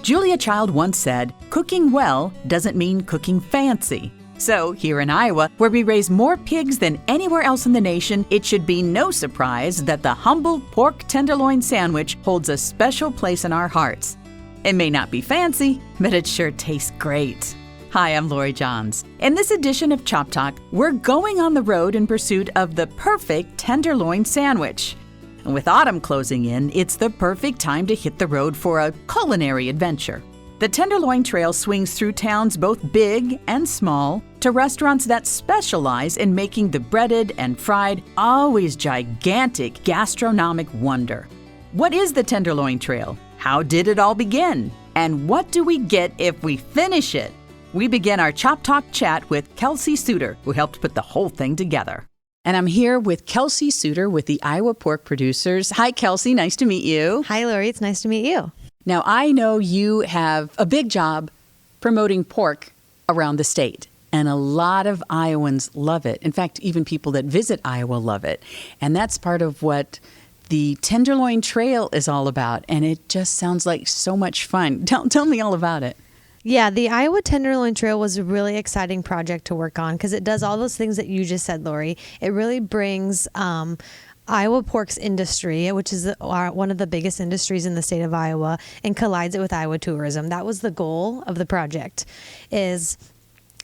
Julia Child once said, "Cooking well doesn't mean cooking fancy." So, here in Iowa, where we raise more pigs than anywhere else in the nation, it should be no surprise that the humble pork tenderloin sandwich holds a special place in our hearts. It may not be fancy, but it sure tastes great. Hi, I'm Lori Johns. In this edition of Chop Talk, we're going on the road in pursuit of the perfect tenderloin sandwich. And with autumn closing in, it's the perfect time to hit the road for a culinary adventure. The Tenderloin Trail swings through towns both big and small to restaurants that specialize in making the breaded and fried, always gigantic gastronomic wonder. What is the Tenderloin Trail? How did it all begin? And what do we get if we finish it? We begin our Chop Talk chat with Kelsey Suter, who helped put the whole thing together. And I'm here with Kelsey Suter with the Iowa Pork Producers. Hi, Kelsey. Nice to meet you. Hi, Lori. It's nice to meet you. Now, I know you have a big job promoting pork around the state, and a lot of Iowans love it. In fact, even people that visit Iowa love it. And that's part of what the Tenderloin Trail is all about, and it just sounds like so much fun. Tell me all about it. Yeah, the Iowa Tenderloin Trail was a really exciting project to work on because it does all those things that you just said, Lori. It really brings Iowa pork's industry, which is one of the biggest industries in the state of Iowa, and collides it with Iowa tourism. That was the goal of the project. Is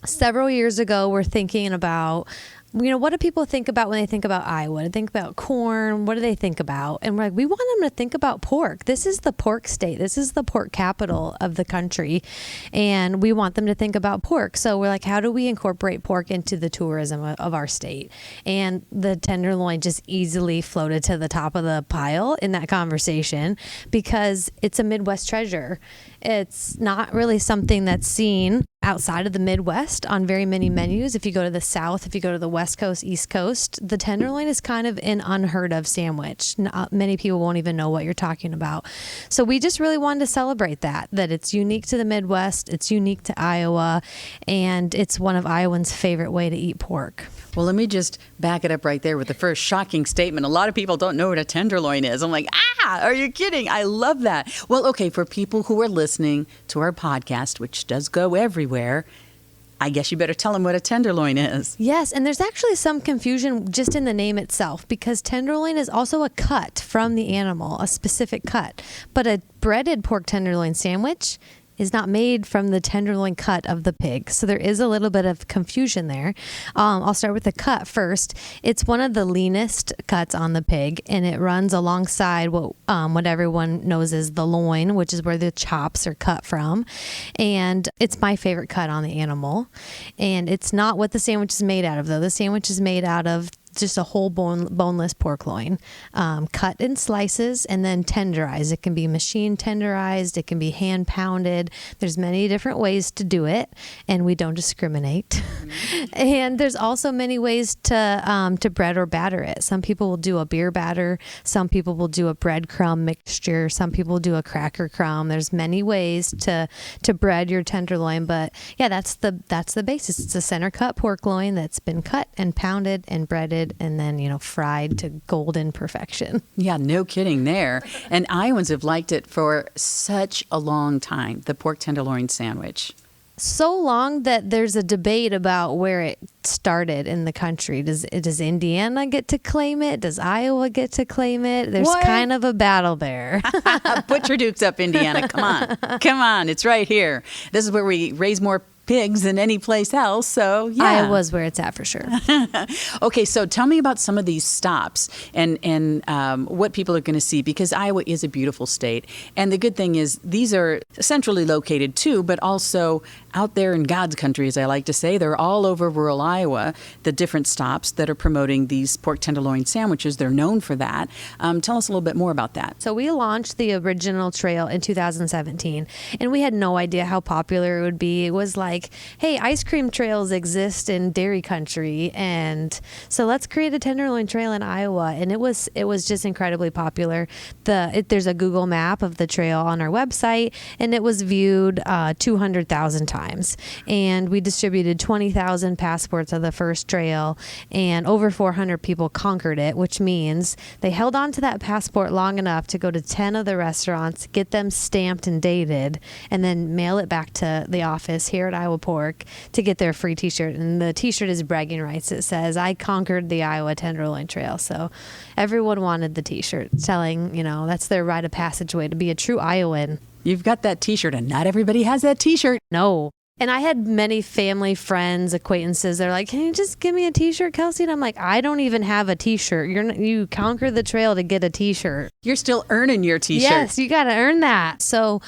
several years ago, we're thinking about, what do people think about when they think about Iowa? They think about corn. What do they think about? And we're like, we want them to think about pork. This is the pork state. This is the pork capital of the country. And we want them to think about pork. So we're like, how do we incorporate pork into the tourism of our state? And the tenderloin just easily floated to the top of the pile in that conversation because it's a Midwest treasure. It's not really something that's seen outside of the Midwest on very many menus. If you go to the South, if you go to the West Coast, East Coast, the tenderloin is kind of an unheard of sandwich. Not many people won't even know what you're talking about. So we just really wanted to celebrate that it's unique to the Midwest, it's unique to Iowa, and it's one of Iowans' favorite way to eat pork. Well, let me just back it up right there with the first shocking statement. A lot of people don't know what a tenderloin is. I'm like, are you kidding? I love that. Well, okay, for people who are listening to our podcast, which does go everywhere, I guess you better tell them what a tenderloin is. Yes, and there's actually some confusion just in the name itself because tenderloin is also a cut from the animal, a specific cut. But a breaded pork tenderloin sandwich is not made from the tenderloin cut of the pig. So there is a little bit of confusion there. I'll start with the cut first. It's one of the leanest cuts on the pig, and it runs alongside what everyone knows as the loin, which is where the chops are cut from. And it's my favorite cut on the animal. And it's not what the sandwich is made out of, though. The sandwich is made out of just a whole boneless pork loin, cut in slices and then tenderized. It can be machine tenderized. It can be hand pounded. There's many different ways to do it, and we don't discriminate. Mm-hmm. And there's also many ways to bread or batter it. Some people will do a beer batter. Some people will do a breadcrumb mixture. Some people will do a cracker crumb. There's many ways to bread your tenderloin, but yeah, that's the basis. It's a center cut pork loin that's been cut and pounded and breaded and then, fried to golden perfection. Yeah, no kidding there. And Iowans have liked it for such a long time, the pork tenderloin sandwich. So long that there's a debate about where it started in the country. Does Indiana get to claim it? Does Iowa get to claim it? There's kind of a battle there. Put your dukes up, Indiana. Come on. It's right here. This is where we raise more pigs than any place else. So yeah, Iowa's where it's at for sure. Okay, so tell me about some of these stops and what people are going to see, because Iowa is a beautiful state. And the good thing is these are centrally located too, but also out there in God's country, as I like to say. They're all over rural Iowa, the different stops that are promoting these pork tenderloin sandwiches. They're known for that. Tell us a little bit more about that. So we launched the original trail in 2017, and we had no idea how popular it would be. It was like, hey, ice cream trails exist in dairy country, and so let's create a tenderloin trail in Iowa. And it was just incredibly popular. There's a Google map of the trail on our website, and it was viewed 200,000 times. And we distributed 20,000 passports parts of the first trail, and over 400 people conquered it, which means they held on to that passport long enough to go to 10 of the restaurants, get them stamped and dated, and then mail it back to the office here at Iowa Pork to get their free t-shirt. And the t-shirt is bragging rights. It says, "I conquered the Iowa Tenderloin Trail." So everyone wanted the t-shirt, telling, that's their rite of passageway to be a true Iowan. You've got that t-shirt, and not everybody has that t-shirt. No. And I had many family, friends, acquaintances. They're like, "Can you just give me a t-shirt, Kelsey?" And I'm like, "I don't even have a t-shirt. You conquer the trail to get a t-shirt. You're still earning your t-shirt." Yes, you got to earn that. So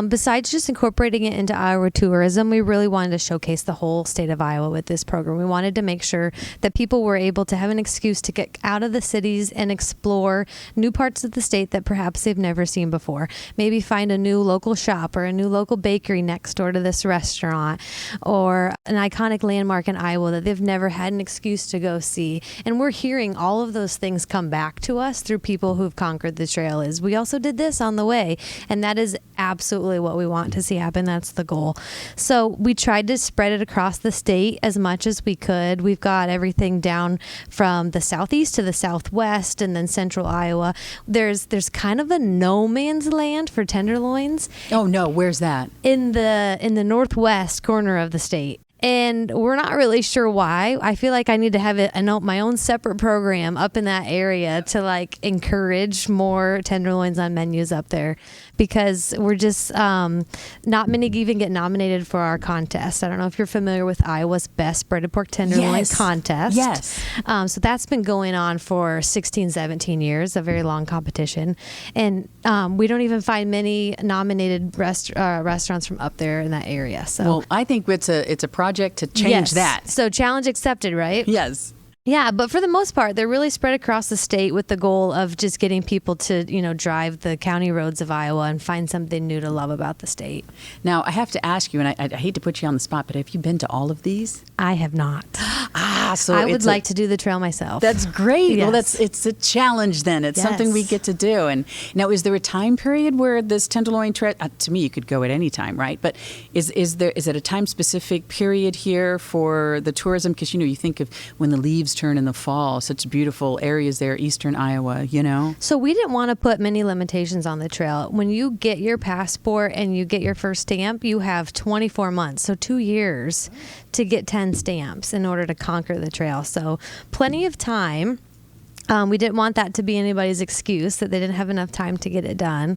besides just incorporating it into Iowa tourism, we really wanted to showcase the whole state of Iowa with this program. We wanted to make sure that people were able to have an excuse to get out of the cities and explore new parts of the state that perhaps they've never seen before. Maybe find a new local shop or a new local bakery next door to this restaurant, or an iconic landmark in Iowa that they've never had an excuse to go see. And we're hearing all of those things come back to us through people who've conquered the trail. Is we also did this on the way, and that is absolutely what we want to see happen. That's the goal. So we tried to spread it across the state as much as we could. We've got everything down from the southeast to the southwest, and then central Iowa. There's kind of a no man's land for tenderloins. Oh no, where's that? In the northwest corner of the state. And we're not really sure why. I feel like I need to have my own separate program up in that area to encourage more tenderloins on menus up there, because we're just not many even get nominated for our contest. I don't know if you're familiar with Iowa's Best Breaded Pork Tenderloin contest. Yes. So that's been going on for 16, 17 years, a very long competition. And we don't even find many nominated restaurants from up there in that area. So, well, I think it's a project to change that. So challenge accepted, right? Yes. Yeah, but for the most part, they're really spread across the state with the goal of just getting people to, drive the county roads of Iowa and find something new to love about the state. Now, I have to ask you, and I hate to put you on the spot, but have you been to all of these? I have not. So I would like to do the trail myself. That's great. Yes. Well, it's a challenge then. It's something we get to do. And now, is there a time period where this Tenderloin Trail, to me, you could go at any time, right? But is it a time-specific period here for the tourism? Because, you think of when the leaves turn in the fall, such beautiful areas there, eastern Iowa, So we didn't want to put many limitations on the trail. When you get your passport and you get your first stamp, you have 24 months, so 2 years to get 10 stamps in order to conquer the trail. So plenty of time. We didn't want that to be anybody's excuse that they didn't have enough time to get it done.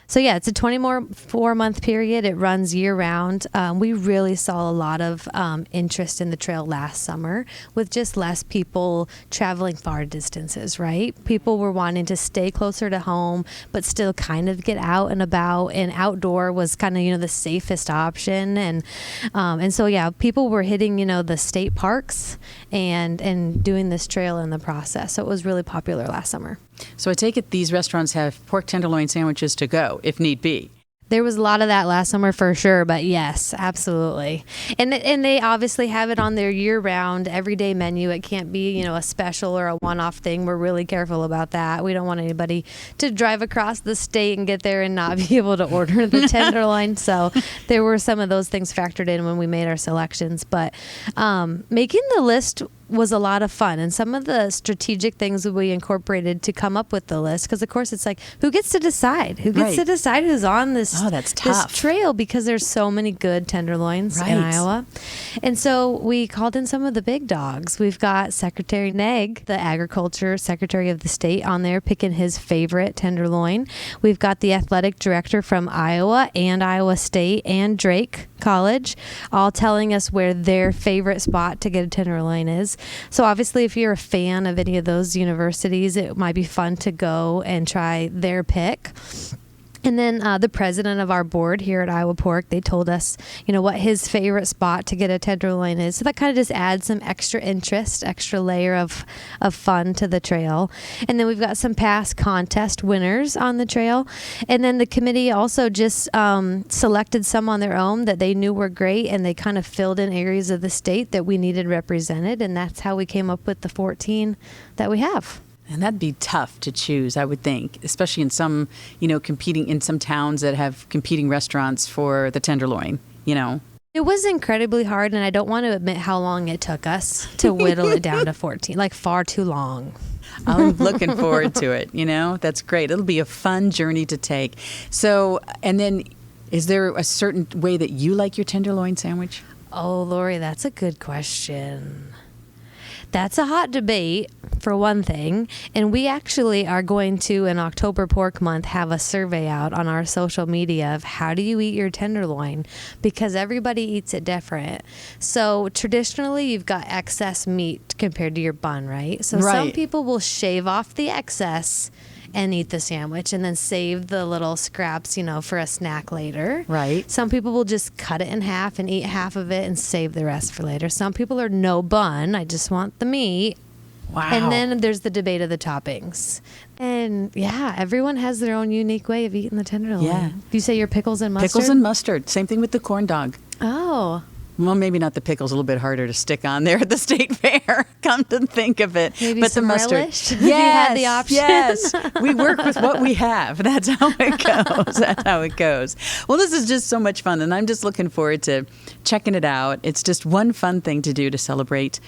So yeah, it's a 24-month period. It runs year round. We really saw a lot of interest in the trail last summer with just less people traveling far distances, right? People were wanting to stay closer to home, but still kind of get out and about, and outdoor was kind of, the safest option. And so, yeah, people were hitting, the state parks and doing this trail in the process. So it was really popular last summer. So I take it these restaurants have pork tenderloin sandwiches to go, if need be. There was a lot of that last summer for sure, but yes, absolutely. And they obviously have it on their year-round, everyday menu. It can't be, a special or a one-off thing. We're really careful about that. We don't want anybody to drive across the state and get there and not be able to order the tenderloin. So there were some of those things factored in when we made our selections. But making the list was a lot of fun, and some of the strategic things that we incorporated to come up with the list, because of course it's who gets to decide who's on this that's tough. this trail, because there's so many good tenderloins in Iowa. And so we called in some of the big dogs. We've got Secretary Negg, the Agriculture Secretary of the state, on there picking his favorite tenderloin. We've got the athletic director from Iowa and Iowa State and Drake College, all telling us where their favorite spot to get a tenderloin is. So obviously, if you're a fan of any of those universities, it might be fun to go and try their pick. And then the president of our board here at Iowa Pork, they told us, what his favorite spot to get a tenderloin is. So that kind of just adds some extra interest, extra layer of fun to the trail. And then we've got some past contest winners on the trail. And then the committee also just selected some on their own that they knew were great, and they kind of filled in areas of the state that we needed represented. And that's how we came up with the 14 that we have. And that'd be tough to choose, I would think, especially in some, competing in some towns that have competing restaurants for the tenderloin, It was incredibly hard, and I don't want to admit how long it took us to whittle it down to 14, like far too long. I'm looking forward to it. That's great. It'll be a fun journey to take. So, and then is there a certain way that you like your tenderloin sandwich? Oh, Lori, that's a good question. That's a hot debate, for one thing. And we actually are going to, in October Pork Month, have a survey out on our social media of how do you eat your tenderloin? Because everybody eats it different. So traditionally, you've got excess meat compared to your bun, right? So some people will shave off the excess and eat the sandwich and then save the little scraps, for a snack later. Right. Some people will just cut it in half and eat half of it and save the rest for later. Some people are no bun. I just want the meat. Wow. And then there's the debate of the toppings. And yeah, everyone has their own unique way of eating the tenderloin. Yeah. You say your pickles and mustard? Pickles and mustard. Same thing with the corn dog. Oh. Well, maybe not the pickles, a little bit harder to stick on there at the state fair, come to think of it. Maybe but some the mustard. relish, if you had the option. Yes, we work with what we have. That's how it goes. Well, this is just so much fun, and I'm just looking forward to checking it out. It's just one fun thing to do to celebrate,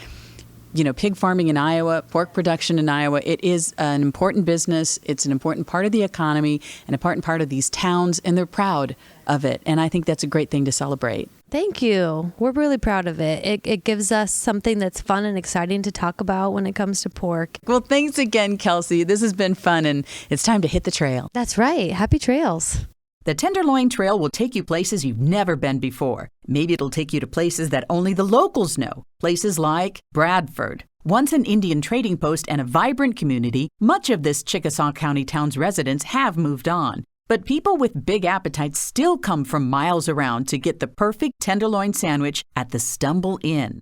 pig farming in Iowa, pork production in Iowa. It is an important business. It's an important part of the economy, an important part of these towns, and they're proud of it. And I think that's a great thing to celebrate. Thank you. We're really proud of it. It gives us something that's fun and exciting to talk about when it comes to pork. Well, thanks again, Kelsey. This has been fun, and it's time to hit the trail. That's right. Happy trails. The Tenderloin Trail will take you places you've never been before. Maybe it'll take you to places that only the locals know. Places like Bradford. Once an Indian trading post and a vibrant community, much of this Chickasaw County town's residents have moved on. But people with big appetites still come from miles around to get the perfect tenderloin sandwich at the Stumble Inn.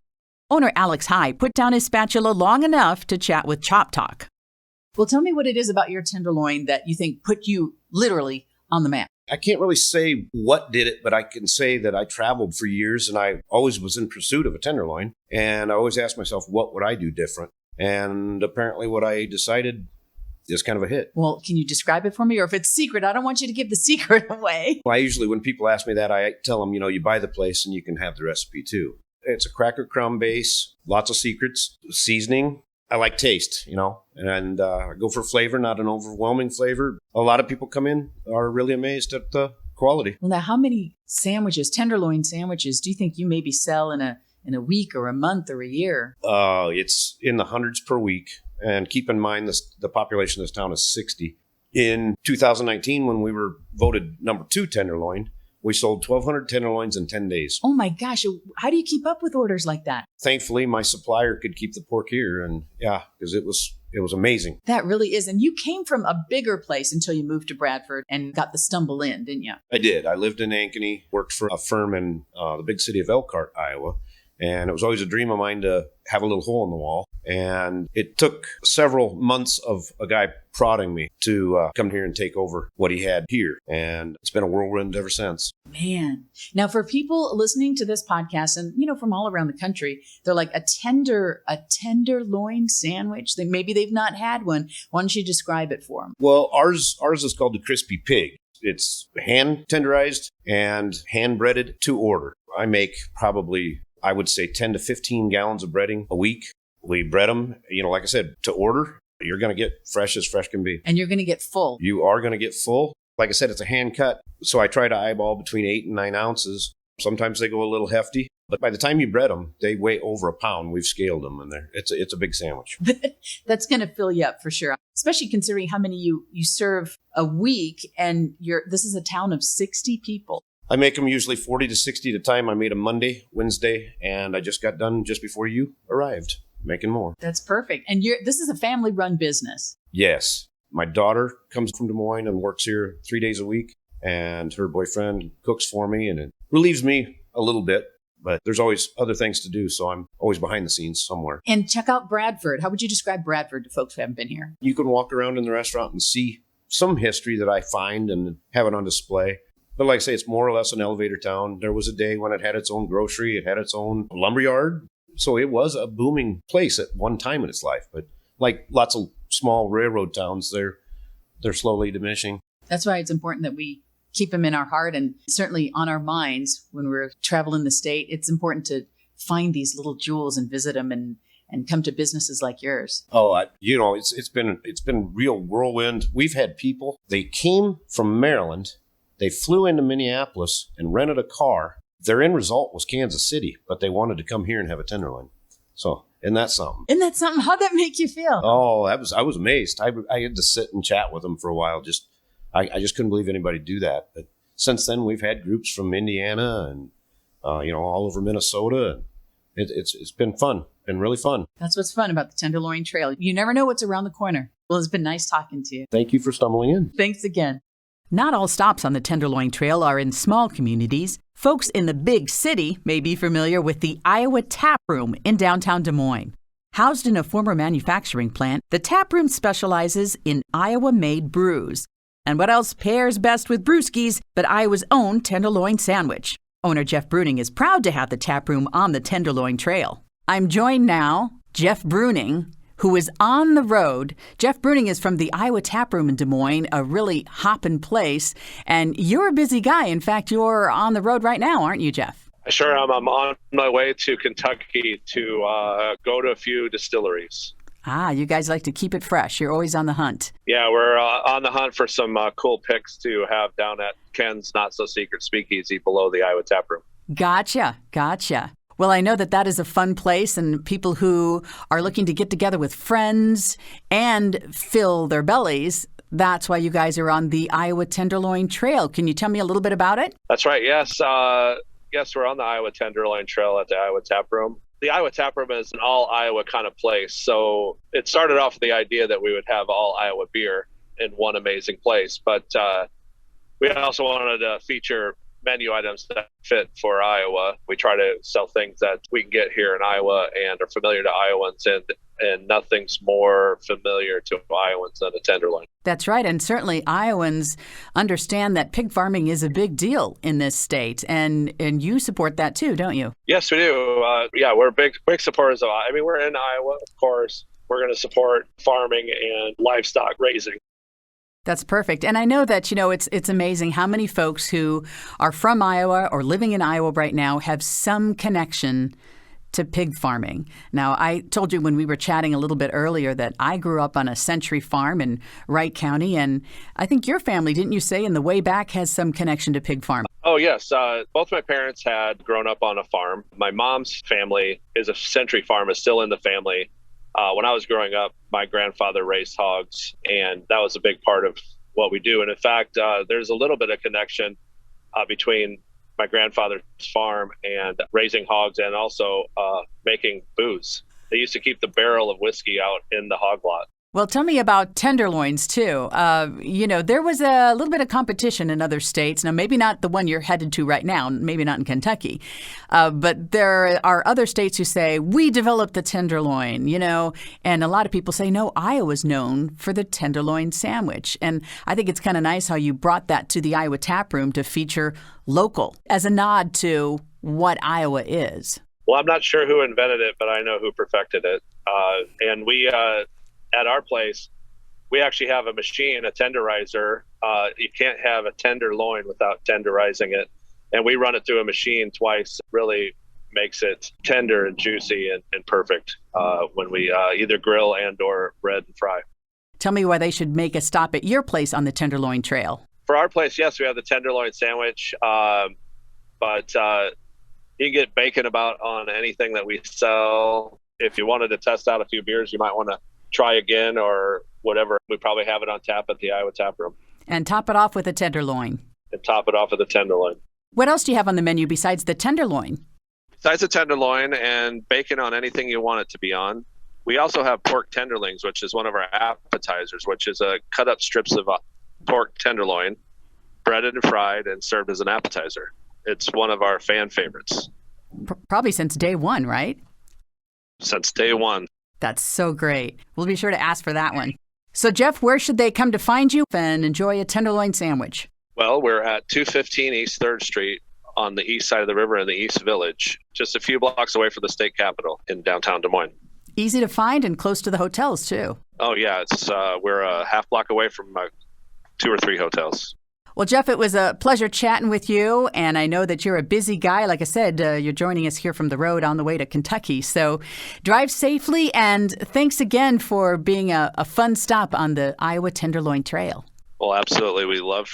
Owner Alex High put down his spatula long enough to chat with ChopTalk. Well, tell me what it is about your tenderloin that you think put you literally on the map. I can't really say what did it, but I can say that I traveled for years and I always was in pursuit of a tenderloin. And I always asked myself, what would I do different? And apparently what I decided is kind of a hit. Well, can you describe it for me? Or if it's secret, I don't want you to give the secret away. Well, I usually, when people ask me that, I tell them, you buy the place and you can have the recipe too. It's a cracker crumb base, lots of secrets, seasoning. I like taste, and I go for flavor, not an overwhelming flavor. A lot of people come in, are really amazed at the quality. Well, now, how many tenderloin sandwiches, do you think you maybe sell in a week or a month or a year? It's in the hundreds per week. And keep in mind, the population of this town is 60. In 2019, when we were voted number 2 tenderloin, we sold 1,200 tenderloins in 10 days. Oh my gosh. How do you keep up with orders like that? Thankfully, my supplier could keep the pork here. And yeah, because it was amazing. That really is. And you came from a bigger place until you moved to Bradford and got the Stumble Inn, didn't you? I did. I lived in Ankeny, worked for a firm in the big city of Elkhart, Iowa. And it was always a dream of mine to have a little hole in the wall. And it took several months of a guy prodding me to come here and take over what he had here. And it's been a whirlwind ever since. Man. Now, for people listening to this podcast and, from all around the country, they're like a tenderloin sandwich. Maybe they've not had one. Why don't you describe it for them? Well, ours is called the Crispy Pig. It's hand tenderized and hand breaded to order. I make probably, I would say, 10 to 15 gallons of breading a week. We bread them, like I said, to order. You're going to get fresh as fresh can be. And you're going to get full. You are going to get full. Like I said, it's a hand cut. So I try to eyeball between 8 and 9 ounces. Sometimes they go a little hefty. But by the time you bread them, they weigh over a pound. We've scaled them, and it's a big sandwich. That's going to fill you up for sure, especially considering how many you serve a week. And this is a town of 60 people. I make them usually 40 to 60 at a time. I made them Monday, Wednesday, and I just got done just before you arrived, making more. That's perfect. And this is a family-run business. Yes. My daughter comes from Des Moines and works here 3 days a week, and her boyfriend cooks for me, and it relieves me a little bit. But there's always other things to do, so I'm always behind the scenes somewhere. And check out Bradford. How would you describe Bradford to folks who haven't been here? You can walk around in the restaurant and see some history that I find and have it on display. But like I say, it's more or less an elevator town. There was a day when it had its own grocery. It had its own lumberyard. So it was a booming place at one time in its life. But like lots of small railroad towns, they're slowly diminishing. That's why it's important that we keep them in our heart and certainly on our minds when we're traveling the state. It's important to find these little jewels and visit them and come to businesses like yours. Oh, it's been real whirlwind. We've had people, they came from Maryland, they flew into Minneapolis and rented a car. Their end result was Kansas City, but they wanted to come here and have a tenderloin. So, isn't that something? Isn't that something? How'd that make you feel? Oh, I was amazed. I had to sit and chat with them for a while. I just couldn't believe anybody'd do that. But since then, we've had groups from Indiana and all over Minnesota. And it's been fun. Been really fun. That's what's fun about the Tenderloin Trail. You never know what's around the corner. Well, it's been nice talking to you. Thank you for stumbling in. Thanks again. Not all stops on the Tenderloin Trail are in small communities. Folks in the big city may be familiar with the Iowa Taproom in downtown Des Moines. Housed in a former manufacturing plant, the Taproom specializes in Iowa-made brews. And what else pairs best with brewskis but Iowa's own tenderloin sandwich? Owner Jeff Bruning is proud to have the Taproom on the Tenderloin Trail. I'm joined now, Jeff Bruning, who is on the road. Jeff Bruning is from the Iowa Taproom in Des Moines, a really hoppin' place. And you're a busy guy. In fact, you're on the road right now, aren't you, Jeff? Sure, I'm on my way to Kentucky to go to a few distilleries. You guys like to keep it fresh. You're always on the hunt. Yeah, we're on the hunt for some cool picks to have down at Ken's Not So Secret Speakeasy below the Iowa Taproom. Gotcha. Well, I know that is a fun place, and people who are looking to get together with friends and fill their bellies, that's why you guys are on the Iowa Tenderloin Trail. Can you tell me a little bit about it? That's right, yes. Yes, we're on the Iowa Tenderloin Trail at the Iowa Taproom. The Iowa Taproom is an all Iowa kind of place. So it started off with the idea that we would have all Iowa beer in one amazing place. But we also wanted to feature menu items that fit for Iowa. We try to sell things that we can get here in Iowa and are familiar to Iowans, and nothing's more familiar to Iowans than a tenderloin. That's right. And certainly Iowans understand that pig farming is a big deal in this state. And you support that too, don't you? Yes, we do. We're big supporters of Iowa. I mean, we're in Iowa, of course. We're going to support farming and livestock raising. That's perfect. And I know that, it's amazing how many folks who are from Iowa or living in Iowa right now have some connection to pig farming. Now, I told you when we were chatting a little bit earlier that I grew up on a Century farm in Wright County, and I think your family, didn't you say, in the way back has some connection to pig farming? Oh, yes. Both my parents had grown up on a farm. My mom's family is a Century farm, is still in the family. When I was growing up, my grandfather raised hogs, and that was a big part of what we do. And in fact, there's a little bit of connection between my grandfather's farm and raising hogs and also making booze. They used to keep the barrel of whiskey out in the hog lot. Well, tell me about tenderloins, too. There was a little bit of competition in other states. Now, maybe not the one you're headed to right now, maybe not in Kentucky. But there are other states who say, we developed the tenderloin, and a lot of people say, no, Iowa's known for the tenderloin sandwich. And I think it's kind of nice how you brought that to the Iowa Taproom to feature local as a nod to what Iowa is. Well, I'm not sure who invented it, but I know who perfected it. And we... at our place, we actually have a machine, a tenderizer. You can't have a tenderloin without tenderizing it. And we run it through a machine twice. It really makes it tender and juicy and perfect when we either grill and or bread and fry. Tell me why they should make a stop at your place on the Tenderloin Trail. For our place, yes, we have the tenderloin sandwich. But you can get bacon about on anything that we sell. If you wanted to test out a few beers, you might want to try again or whatever. We probably have it on tap at the Iowa Taproom. And top it off with a tenderloin. And top it off with a tenderloin. What else do you have on the menu besides the tenderloin? Besides the tenderloin and bacon on anything you want it to be on. We also have pork tenderlings, which is one of our appetizers, which is cut up strips of pork tenderloin, breaded and fried and served as an appetizer. It's one of our fan favorites. Probably since day one, right? Since day one. That's so great. We'll be sure to ask for that one. So, Jeff, where should they come to find you and enjoy a tenderloin sandwich? Well, we're at 215 East 3rd Street on the east side of the river in the East Village, just a few blocks away from the state capitol in downtown Des Moines. Easy to find and close to the hotels, too. Oh, yeah. We're a half block away from 2 or 3 hotels. Well, Jeff, it was a pleasure chatting with you, and I know that you're a busy guy. Like I said, you're joining us here from the road on the way to Kentucky. So drive safely, and thanks again for being a fun stop on the Iowa Tenderloin Trail. Well, absolutely. We love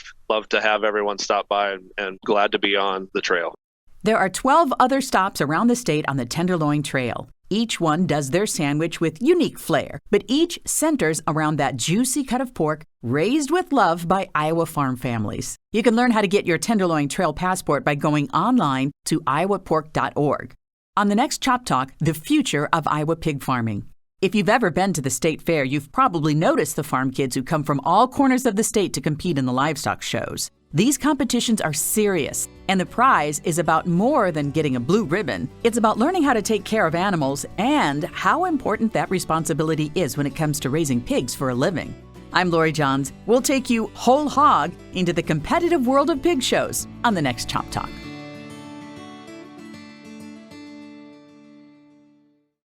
to have everyone stop by and glad to be on the trail. There are 12 other stops around the state on the Tenderloin Trail. Each one does their sandwich with unique flair, but each centers around that juicy cut of pork raised with love by Iowa farm families. You can learn how to get your Tenderloin Trail passport by going online to iowapork.org. On the next Chop Talk, the future of Iowa pig farming. If you've ever been to the state fair, you've probably noticed the farm kids who come from all corners of the state to compete in the livestock shows. These competitions are serious, and the prize is about more than getting a blue ribbon. It's about learning how to take care of animals and how important that responsibility is when it comes to raising pigs for a living. I'm Lori Johns. We'll take you whole hog into the competitive world of pig shows on the next Chop Talk.